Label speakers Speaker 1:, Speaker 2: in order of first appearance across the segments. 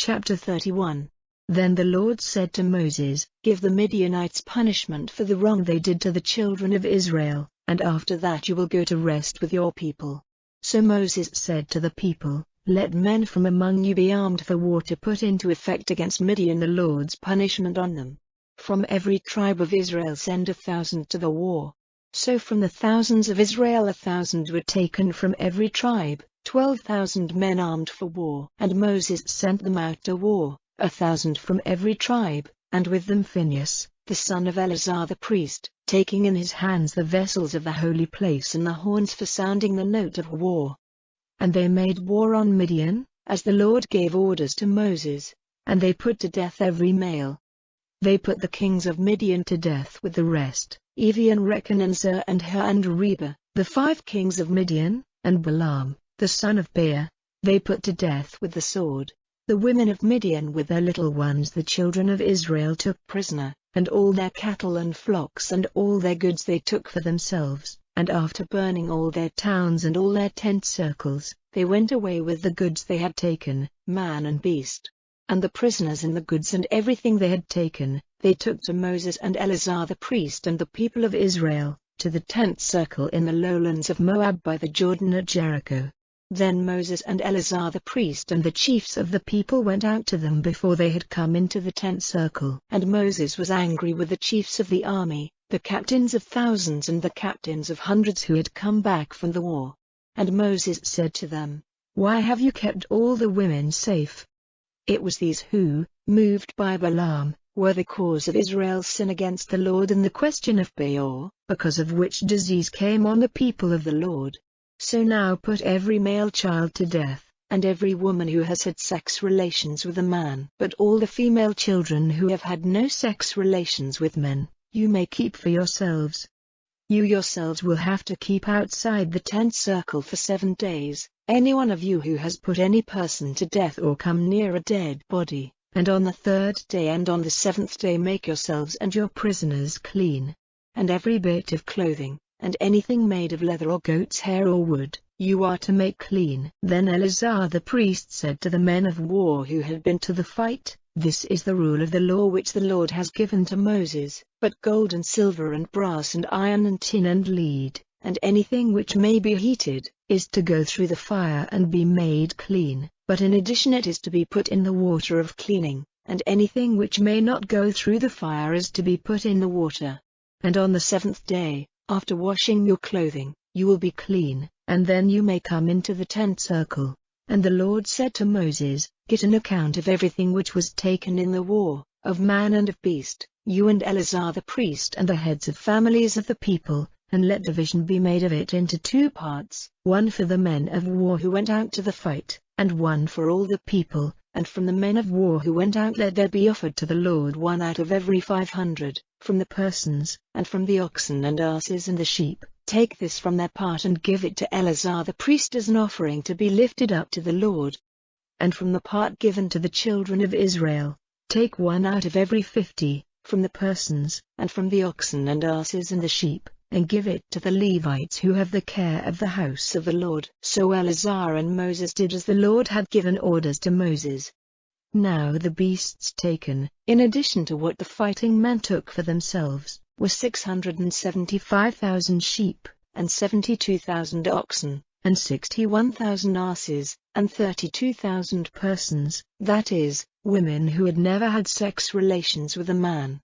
Speaker 1: Chapter 31. Then the Lord said to Moses, "Give the Midianites punishment for the wrong they did to the children of Israel, and after that you will go to rest with your people." So Moses said to the people, "Let men from among you be armed for war to put into effect against Midian the Lord's punishment on them. From every tribe of Israel send 1,000 to the war." So from the thousands of Israel 1,000 were taken from every tribe, 12,000 men armed for war. And Moses sent them out to war, 1,000 from every tribe, and with them Phinehas, the son of Eleazar the priest, taking in his hands the vessels of the holy place and the horns for sounding the note of war. And they made war on Midian, as the Lord gave orders to Moses, and they put to death every male. They put the kings of Midian to death with the rest, Evi and Rechan and Zur and Hur and Reba, the 5 kings of Midian, and Balaam, the son of Beor, they put to death with the sword. The women of Midian with their little ones the children of Israel took prisoner, and all their cattle and flocks and all their goods they took for themselves, and after burning all their towns and all their tent circles, they went away with the goods they had taken, man and beast. And the prisoners and the goods and everything they had taken, they took to Moses and Eleazar the priest and the people of Israel, to the tent circle in the lowlands of Moab by the Jordan at Jericho. Then Moses and Eleazar the priest and the chiefs of the people went out to them before they had come into the tent circle. And Moses was angry with the chiefs of the army, the captains of thousands and the captains of hundreds who had come back from the war. And Moses said to them, "Why have you kept all the women safe?" It was these who, moved by Balaam, were the cause of Israel's sin against the Lord in the question of Peor, because of which disease came on the people of the Lord. So now put every male child to death, and every woman who has had sex relations with a man. But all the female children who have had no sex relations with men, you may keep for yourselves. You yourselves will have to keep outside the tent circle for 7 days, any one of you who has put any person to death or come near a dead body, and on the 3rd day and on the 7th day make yourselves and your prisoners clean. And every bit of clothing, and anything made of leather or goat's hair or wood, you are to make clean. Then Eleazar the priest said to the men of war who had been to the fight, "This is the rule of the law which the Lord has given to Moses, but gold and silver and brass and iron and tin and lead, and anything which may be heated, is to go through the fire and be made clean, but in addition it is to be put in the water of cleaning, and anything which may not go through the fire is to be put in the water. And on the 7th day, after washing your clothing, you will be clean, and then you may come into the tent circle." And the Lord said to Moses, "Get an account of everything which was taken in the war, of man and of beast, you and Eleazar the priest and the heads of families of the people, and let division be made of it into 2 parts, one for the men of war who went out to the fight, and one for all the people. And from the men of war who went out let there be offered to the Lord 1 out of every 500, from the persons, and from the oxen and asses and the sheep. Take this from their part and give it to Eleazar the priest as an offering to be lifted up to the Lord. And from the part given to the children of Israel, take 1 out of every 50, from the persons, and from the oxen and asses and the sheep, and give it to the Levites who have the care of the house of the Lord." So Eleazar and Moses did as the Lord had given orders to Moses. Now the beasts taken, in addition to what the fighting men took for themselves, were 675,000 sheep, and 72,000 oxen, and 61,000 asses, and 32,000 persons, that is, women who had never had sex relations with a man.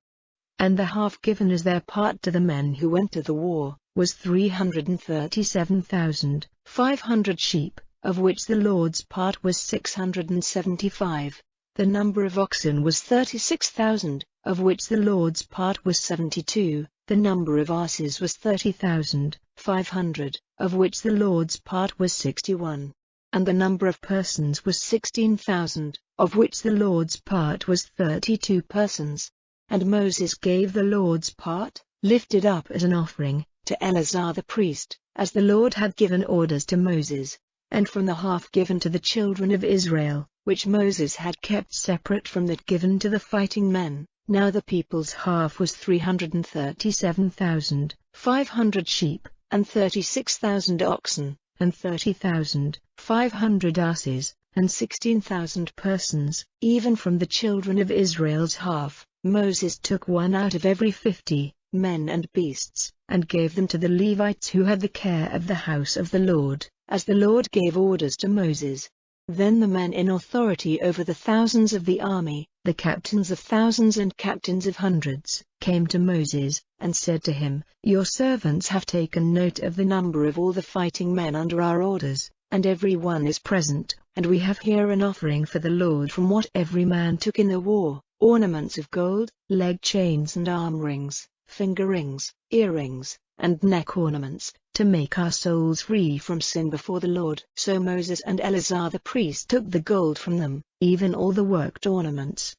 Speaker 1: And the half given as their part to the men who went to the war, was 337,500 sheep, of which the Lord's part was 675. The number of oxen was 36,000, of which the Lord's part was 72. The number of asses was 30,500, of which the Lord's part was 61. And the number of persons was 16,000, of which the Lord's part was 32 persons. And Moses gave the Lord's part, lifted up as an offering, to Eleazar the priest, as the Lord had given orders to Moses. And from the half given to the children of Israel, which Moses had kept separate from that given to the fighting men, now the people's half was 337,500 sheep, and 36,000 oxen, and 30,500 asses, and 16,000 persons, even from the children of Israel's half. Moses took one out of every 50, men and beasts, and gave them to the Levites who had the care of the house of the Lord, as the Lord gave orders to Moses. Then the men in authority over the thousands of the army, the captains of thousands and captains of hundreds, came to Moses, and said to him, "Your servants have taken note of the number of all the fighting men under our orders, and every one is present, and we have here an offering for the Lord from what every man took in the war, ornaments of gold, leg chains and arm rings, finger rings, earrings, and neck ornaments, to make our souls free from sin before the Lord." So Moses and Eleazar the priest took the gold from them, even all the worked ornaments.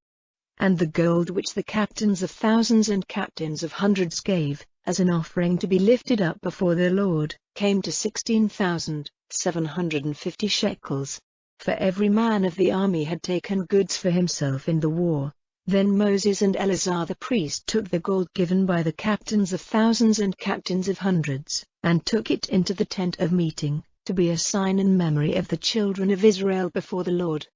Speaker 1: And the gold which the captains of thousands and captains of hundreds gave, as an offering to be lifted up before the Lord, came to 16,750 shekels. For every man of the army had taken goods for himself in the war. Then Moses and Eleazar the priest took the gold given by the captains of thousands and captains of hundreds, and took it into the tent of meeting, to be a sign in memory of the children of Israel before the Lord.